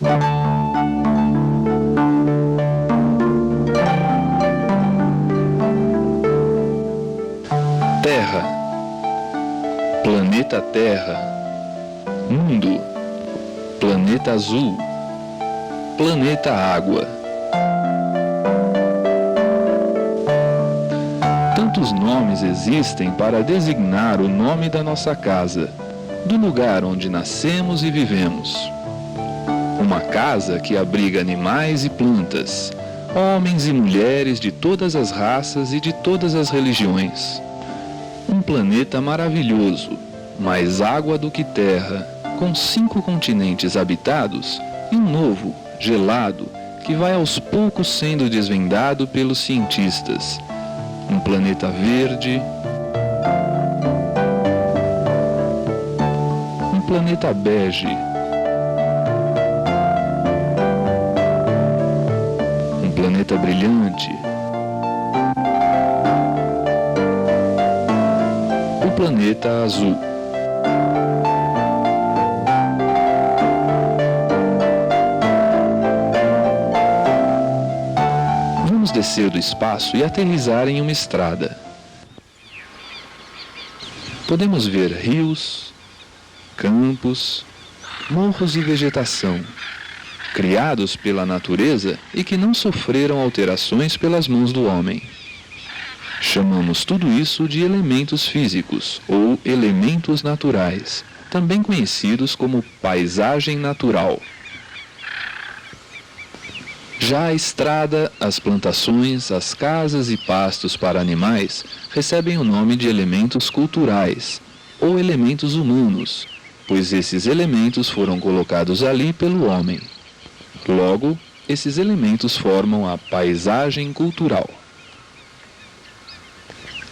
Terra, planeta Terra, mundo, planeta azul, planeta água. Tantos nomes existem para designar o nome da nossa casa, do lugar onde nascemos e vivemos. Uma casa que abriga animais e plantas, homens e mulheres de todas as raças e de todas as religiões. Um planeta maravilhoso, mais água do que terra, com 5 continentes habitados e um novo, gelado, que vai aos poucos sendo desvendado pelos cientistas. Um planeta verde, um planeta bege, um planeta brilhante, o planeta azul. Vamos descer do espaço e aterrissar em uma estrada. Podemos ver rios, campos, morros e vegetação, criados pela natureza e que não sofreram alterações pelas mãos do homem. Chamamos tudo isso de elementos físicos ou elementos naturais, também conhecidos como paisagem natural. Já a estrada, as plantações, as casas e pastos para animais recebem o nome de elementos culturais ou elementos humanos, pois esses elementos foram colocados ali pelo homem. Logo, esses elementos formam a paisagem cultural.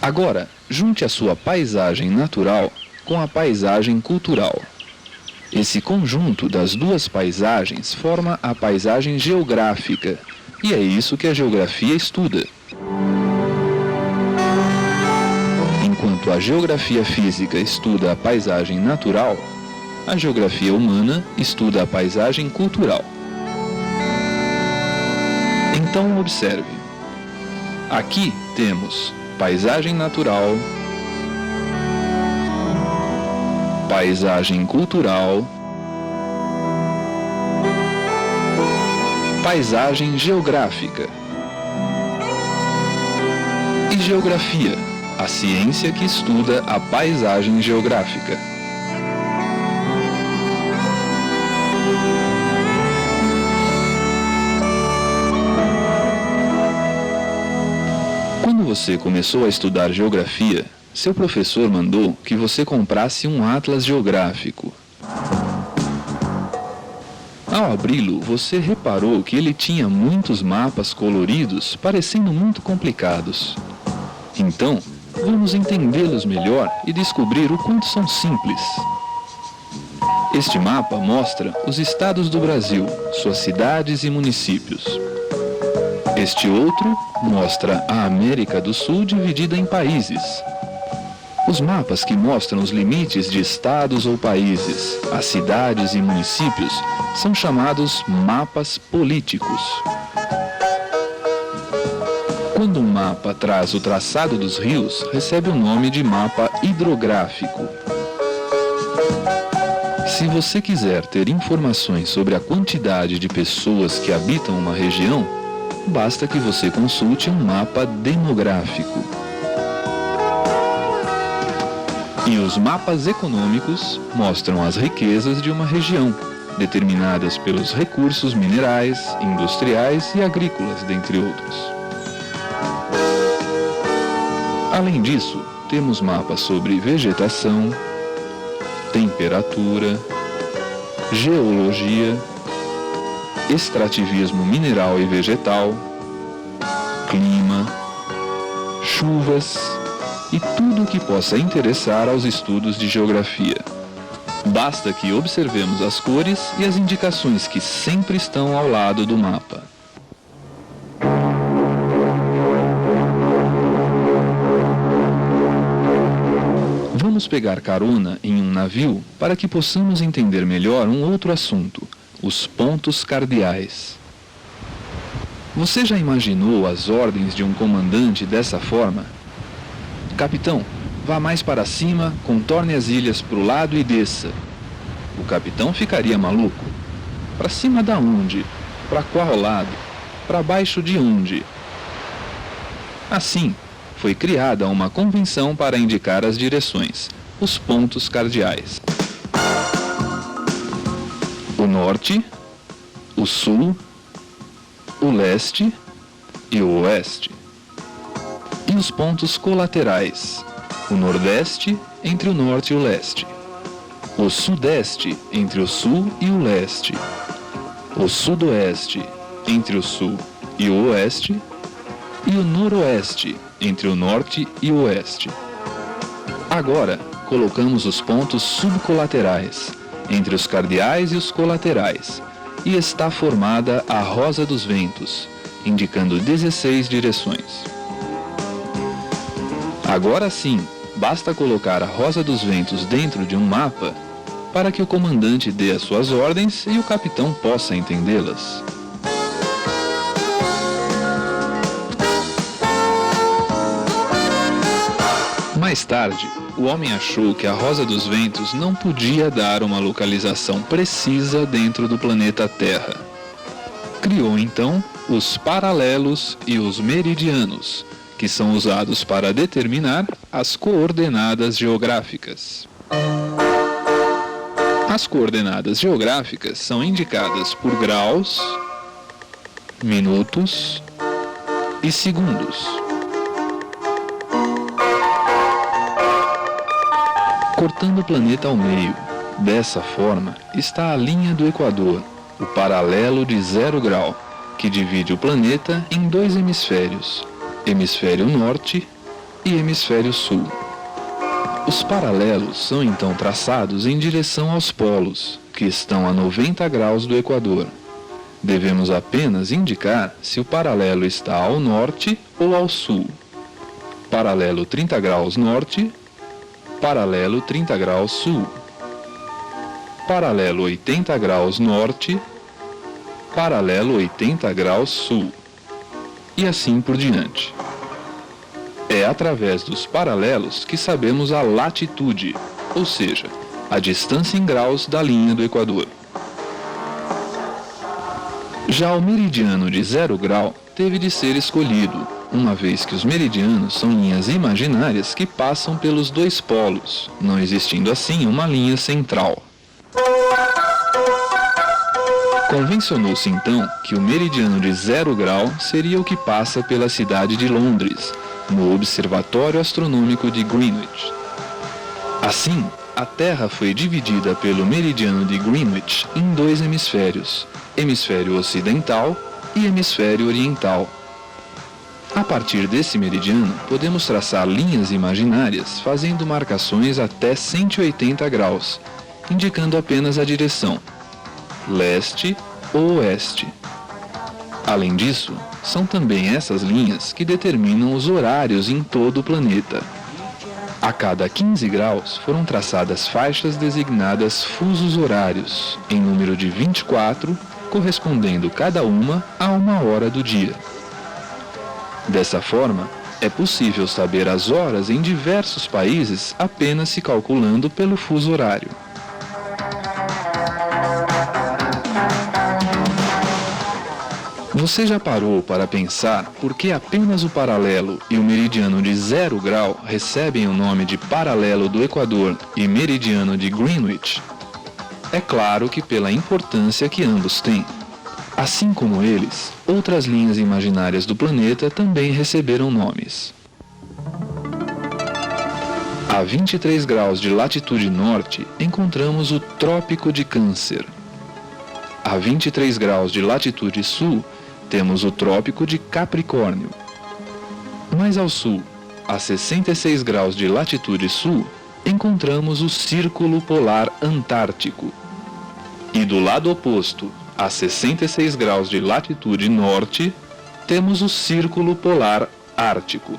Agora, junte a sua paisagem natural com a paisagem cultural. Esse conjunto das duas paisagens forma a paisagem geográfica, e é isso que a geografia estuda. Enquanto a geografia física estuda a paisagem natural, a geografia humana estuda a paisagem cultural. Então observe. Aqui temos paisagem natural, paisagem cultural, paisagem geográfica e geografia, a ciência que estuda a paisagem geográfica. Quando você começou a estudar geografia, seu professor mandou que você comprasse um atlas geográfico. Ao abri-lo, você reparou que ele tinha muitos mapas coloridos, parecendo muito complicados. Então, vamos entendê-los melhor e descobrir o quanto são simples. Este mapa mostra os estados do Brasil, suas cidades e municípios. Este outro mostra a América do Sul dividida em países. Os mapas que mostram os limites de estados ou países, as cidades e municípios, são chamados mapas políticos. Quando um mapa traz o traçado dos rios, recebe o nome de mapa hidrográfico. Se você quiser ter informações sobre a quantidade de pessoas que habitam uma região, basta que você consulte um mapa demográfico. E os mapas econômicos mostram as riquezas de uma região, determinadas pelos recursos minerais, industriais e agrícolas, dentre outros. Além disso, temos mapas sobre vegetação, temperatura, geologia, extrativismo mineral e vegetal, clima, chuvas e tudo o que possa interessar aos estudos de geografia. Basta que observemos as cores e as indicações que sempre estão ao lado do mapa. Vamos pegar carona em um navio para que possamos entender melhor um outro assunto, os pontos cardeais. Você já imaginou as ordens de um comandante dessa forma? Capitão, vá mais para cima, contorne as ilhas para o lado e desça. O capitão ficaria maluco. Para cima da onde? Para qual lado? Para baixo de onde? Assim, foi criada uma convenção para indicar as direções, os pontos cardeais. O norte, o sul, o leste e o oeste. E os pontos colaterais, o nordeste entre o norte e o leste, o sudeste entre o sul e o leste, o sudoeste entre o sul e o oeste, e o noroeste entre o norte e o oeste. Agora, colocamos os pontos subcolaterais, entre os cardeais e os colaterais, e está formada a Rosa dos Ventos, indicando 16 direções. Agora sim, basta colocar a Rosa dos Ventos dentro de um mapa para que o comandante dê as suas ordens e o capitão possa entendê-las. Mais tarde, o homem achou que a Rosa dos Ventos não podia dar uma localização precisa dentro do planeta Terra. Criou então os paralelos e os meridianos, que são usados para determinar as coordenadas geográficas. As coordenadas geográficas são indicadas por graus, minutos e segundos. Cortando o planeta ao meio, dessa forma está a linha do Equador, o paralelo de 0 grau, que divide o planeta em 2 hemisférios, hemisfério norte e hemisfério sul. Os paralelos são então traçados em direção aos polos, que estão a 90 graus do Equador. Devemos apenas indicar se o paralelo está ao norte ou ao sul. Paralelo 30 graus norte, paralelo 30 graus sul, paralelo 80 graus norte, paralelo 80 graus sul, e assim por diante. É através dos paralelos que sabemos a latitude, ou seja, a distância em graus da linha do Equador. Já o meridiano de 0 grau teve de ser escolhido, uma vez que os meridianos são linhas imaginárias que passam pelos 2 polos, não existindo assim uma linha central. Convencionou-se então que o meridiano de 0 grau seria o que passa pela cidade de Londres, no Observatório Astronômico de Greenwich. Assim, a Terra foi dividida pelo meridiano de Greenwich em 2 hemisférios, hemisfério ocidental e hemisfério oriental. A partir desse meridiano, podemos traçar linhas imaginárias fazendo marcações até 180 graus, indicando apenas a direção, leste ou oeste. Além disso, são também essas linhas que determinam os horários em todo o planeta. A cada 15 graus foram traçadas faixas designadas fusos horários, em número de 24, correspondendo cada uma a 1 hora do dia. Dessa forma, é possível saber as horas em diversos países apenas se calculando pelo fuso horário. Você já parou para pensar por que apenas o paralelo e o meridiano de 0 grau recebem o nome de paralelo do Equador e meridiano de Greenwich? É claro que pela importância que ambos têm. Assim como eles, outras linhas imaginárias do planeta também receberam nomes. A 23 graus de latitude norte, encontramos o Trópico de Câncer. A 23 graus de latitude sul, temos o Trópico de Capricórnio. Mais ao sul, a 66 graus de latitude sul, encontramos o Círculo Polar Antártico. E do lado oposto, a 66 graus de latitude norte, temos o Círculo Polar Ártico.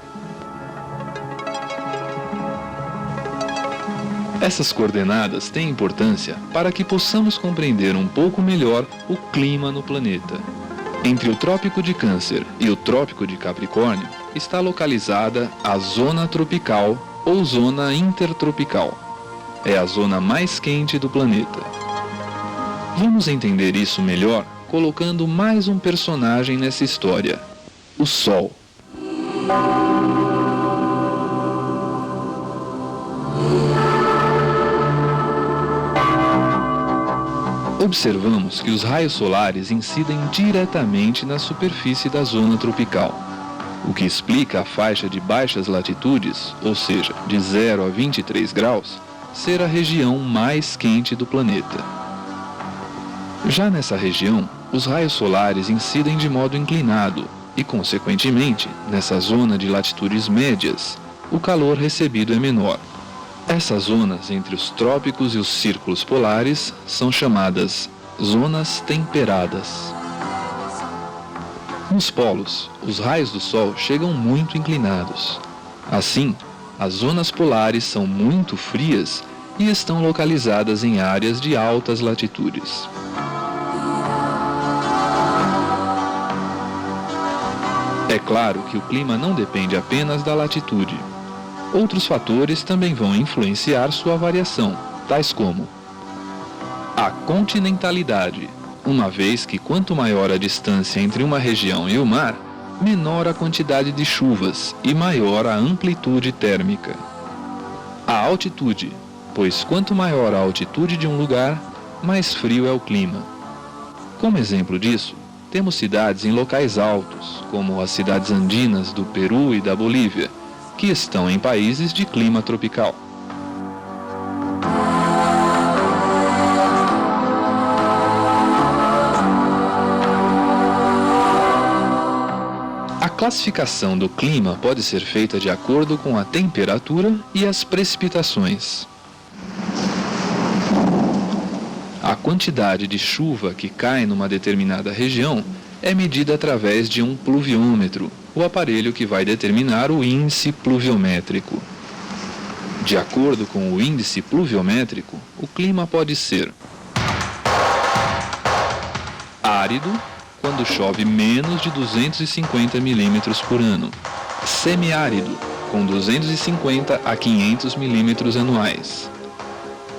Essas coordenadas têm importância para que possamos compreender um pouco melhor o clima no planeta. Entre o Trópico de Câncer e o Trópico de Capricórnio está localizada a Zona Tropical ou Zona Intertropical. É a zona mais quente do planeta. Vamos entender isso melhor colocando mais um personagem nessa história: o Sol. Observamos que os raios solares incidem diretamente na superfície da zona tropical, o que explica a faixa de baixas latitudes, ou seja, de 0 a 23 graus, ser a região mais quente do planeta. Já nessa região, os raios solares incidem de modo inclinado e, consequentemente, nessa zona de latitudes médias, o calor recebido é menor. Essas zonas entre os trópicos e os círculos polares são chamadas zonas temperadas. Nos polos, os raios do Sol chegam muito inclinados. Assim, as zonas polares são muito frias e estão localizadas em áreas de altas latitudes. É claro que o clima não depende apenas da latitude. Outros fatores também vão influenciar sua variação, tais como a continentalidade, uma vez que quanto maior a distância entre uma região e o mar, menor a quantidade de chuvas e maior a amplitude térmica. A altitude, pois quanto maior a altitude de um lugar, mais frio é o clima. Como exemplo disso, temos cidades em locais altos, como as cidades andinas do Peru e da Bolívia, que estão em países de clima tropical. A classificação do clima pode ser feita de acordo com a temperatura e as precipitações. A quantidade de chuva que cai numa determinada região é medida através de um pluviômetro, o aparelho que vai determinar o índice pluviométrico. De acordo com o índice pluviométrico, o clima pode ser árido, quando chove menos de 250 milímetros por ano, semiárido, com 250 a 500 milímetros anuais,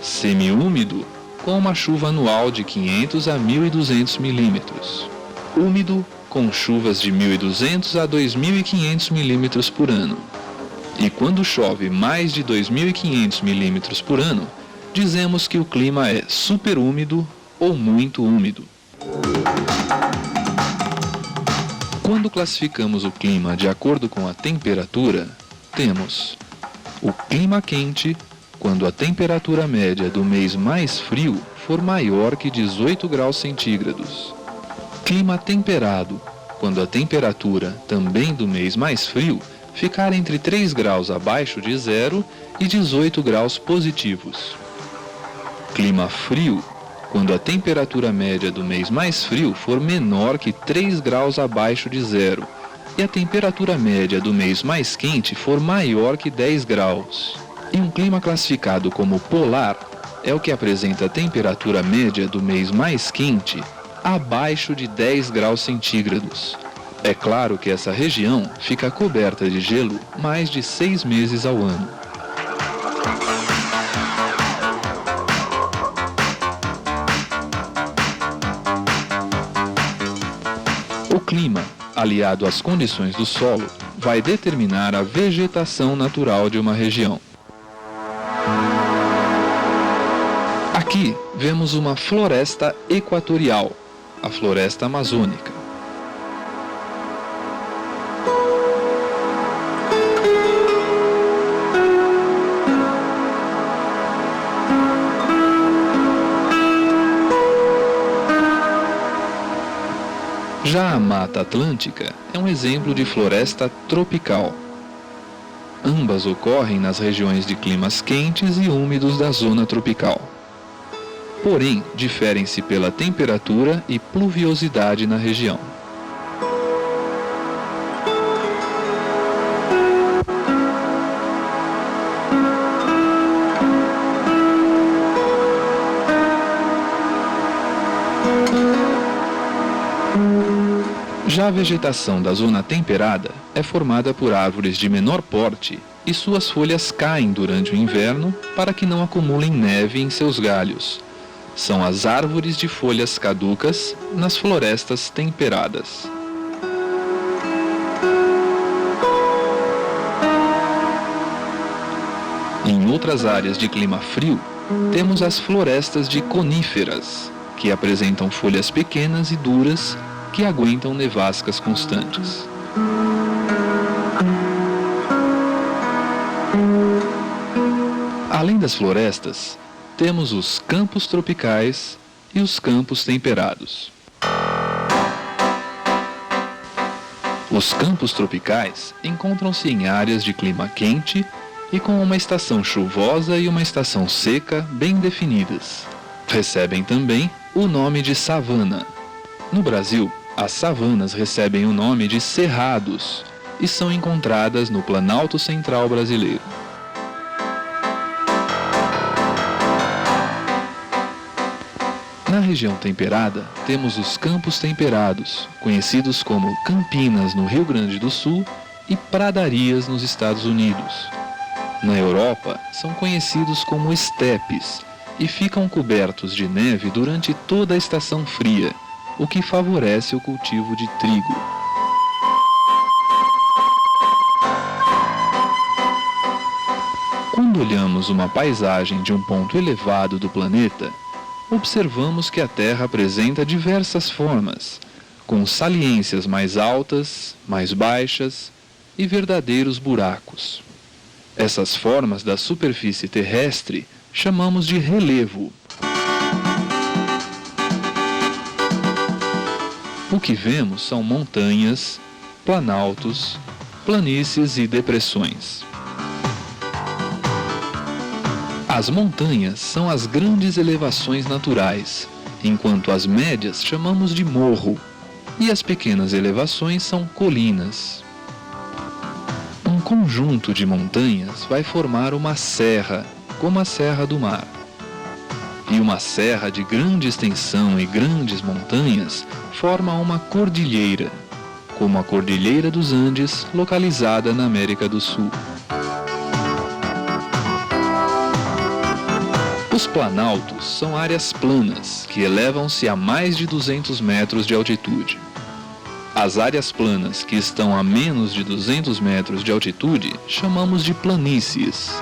semiúmido, com uma chuva anual de 500 a 1.200 milímetros, úmido, com chuvas de 1.200 a 2.500 milímetros por ano. E quando chove mais de 2.500 milímetros por ano, dizemos que o clima é superúmido ou muito úmido. Quando classificamos o clima de acordo com a temperatura, temos o clima quente, quando a temperatura média do mês mais frio for maior que 18 graus centígrados. Clima temperado, quando a temperatura, também do mês mais frio, ficar entre 3 graus abaixo de zero e 18 graus positivos. Clima frio, quando a temperatura média do mês mais frio for menor que 3 graus abaixo de zero e a temperatura média do mês mais quente for maior que 10 graus. E um clima classificado como polar é o que apresenta a temperatura média do mês mais quente abaixo de 10 graus centígrados. É claro que essa região fica coberta de gelo mais de 6 meses ao ano. O clima, aliado às condições do solo, vai determinar a vegetação natural de uma região. Aqui vemos uma floresta equatorial, a floresta amazônica. Já a Mata Atlântica é um exemplo de floresta tropical. Ambas ocorrem nas regiões de climas quentes e úmidos da zona tropical. Porém, diferem-se pela temperatura e pluviosidade na região. Já a vegetação da zona temperada é formada por árvores de menor porte e suas folhas caem durante o inverno para que não acumulem neve em seus galhos. São as árvores de folhas caducas nas florestas temperadas. Em outras áreas de clima frio, temos as florestas de coníferas, que apresentam folhas pequenas e duras que aguentam nevascas constantes. Além das florestas, temos os campos tropicais e os campos temperados. Os campos tropicais encontram-se em áreas de clima quente e com uma estação chuvosa e uma estação seca bem definidas. Recebem também o nome de savana. No Brasil, as savanas recebem o nome de cerrados e são encontradas no Planalto Central brasileiro. Na região temperada, temos os campos temperados, conhecidos como campinas no Rio Grande do Sul e pradarias nos Estados Unidos. Na Europa, são conhecidos como estepes e ficam cobertos de neve durante toda a estação fria, o que favorece o cultivo de trigo. Quando olhamos uma paisagem de um ponto elevado do planeta, observamos que a Terra apresenta diversas formas, com saliências mais altas, mais baixas e verdadeiros buracos. Essas formas da superfície terrestre chamamos de relevo. O que vemos são montanhas, planaltos, planícies e depressões. As montanhas são as grandes elevações naturais, enquanto as médias chamamos de morro, e as pequenas elevações são colinas. Um conjunto de montanhas vai formar uma serra, como a Serra do Mar. E uma serra de grande extensão e grandes montanhas forma uma cordilheira, como a Cordilheira dos Andes, localizada na América do Sul. Os planaltos são áreas planas, que elevam-se a mais de 200 metros de altitude. As áreas planas que estão a menos de 200 metros de altitude chamamos de planícies.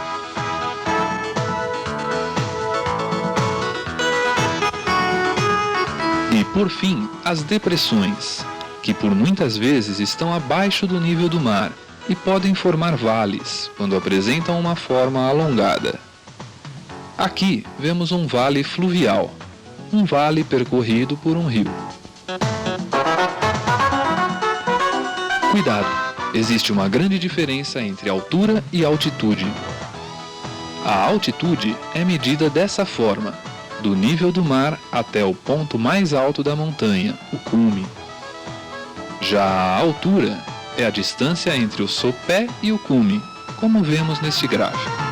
E, por fim, as depressões, que por muitas vezes estão abaixo do nível do mar e podem formar vales, quando apresentam uma forma alongada. Aqui vemos um vale fluvial, um vale percorrido por um rio. Cuidado! Existe uma grande diferença entre altura e altitude. A altitude é medida dessa forma, do nível do mar até o ponto mais alto da montanha, o cume. Já a altura é a distância entre o sopé e o cume, como vemos neste gráfico.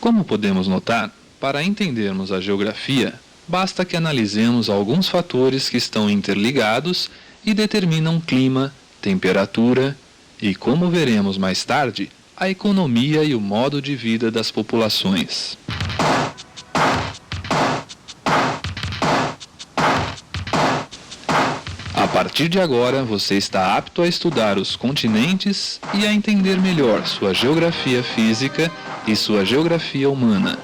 Como podemos notar, para entendermos a geografia, basta que analisemos alguns fatores que estão interligados e determinam clima, temperatura e, como veremos mais tarde, a economia e o modo de vida das populações. A partir de agora, você está apto a estudar os continentes e a entender melhor sua geografia física e sua geografia humana.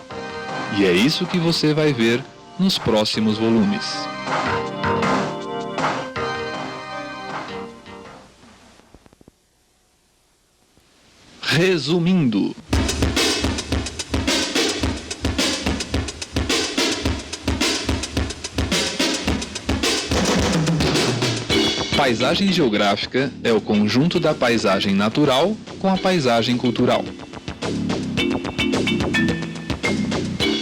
E é isso que você vai ver nos próximos volumes. Resumindo. Paisagem geográfica é o conjunto da paisagem natural com a paisagem cultural.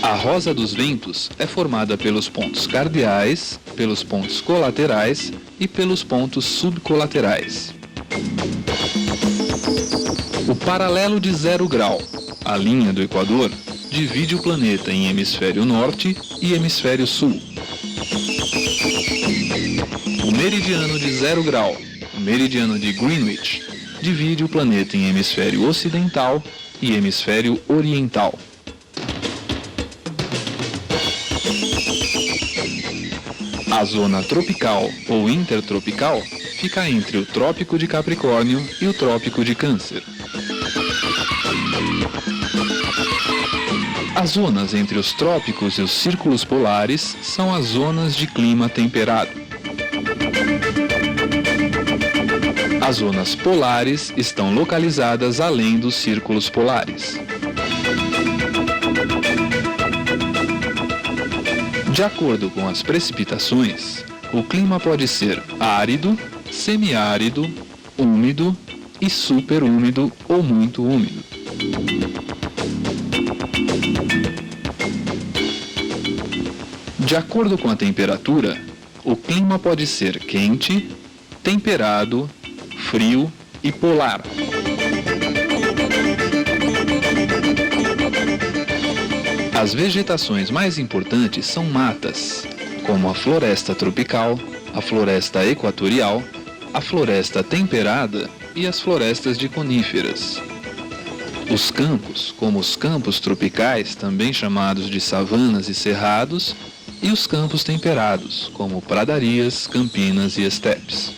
A rosa dos ventos é formada pelos pontos cardeais, pelos pontos colaterais e pelos pontos subcolaterais. O paralelo de 0 grau, a linha do Equador, divide o planeta em hemisfério norte e hemisfério sul. meridiano de 0 grau, o meridiano de Greenwich, divide o planeta em hemisfério ocidental e hemisfério oriental. A zona tropical ou intertropical fica entre o Trópico de Capricórnio e o Trópico de Câncer. As zonas entre os trópicos e os círculos polares são as zonas de clima temperado. As zonas polares estão localizadas além dos círculos polares. De acordo com as precipitações, o clima pode ser árido, semiárido, úmido e superúmido ou muito úmido. De acordo com a temperatura, o clima pode ser quente, temperado, frio e polar. As vegetações mais importantes são matas, como a floresta tropical, a floresta equatorial, a floresta temperada e as florestas de coníferas. Os campos, como os campos tropicais, também chamados de savanas e cerrados, e os campos temperados, como pradarias, campinas e estepes.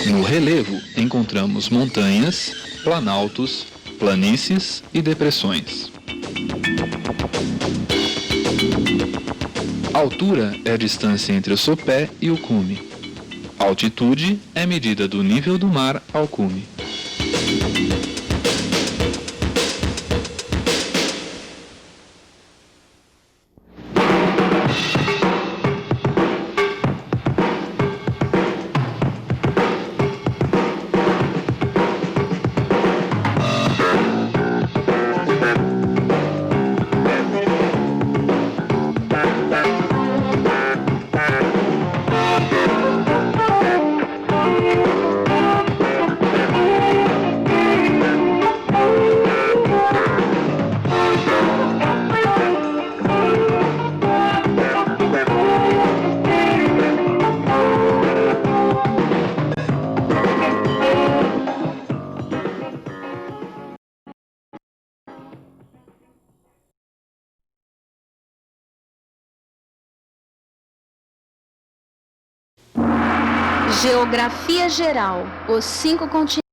No relevo, encontramos montanhas, planaltos, planícies e depressões. Altura é a distância entre o sopé e o cume. Altitude é medida do nível do mar ao cume. Geografia geral, os 5 continentes.